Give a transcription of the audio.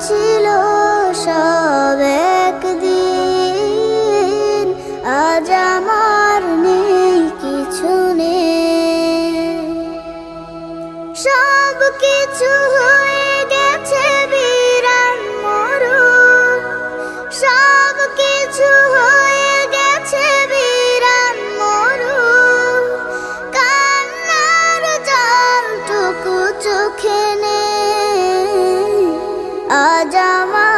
ছিল সব একদিন, আজ আমার নেই কিছু নেই। সব কিছু হয়ে গেছে বিরান মরুর, সব কিছু হয়ে গেছে বিরান মরুর। কান্নার জলটুকু চোখে নেই, আজ আমার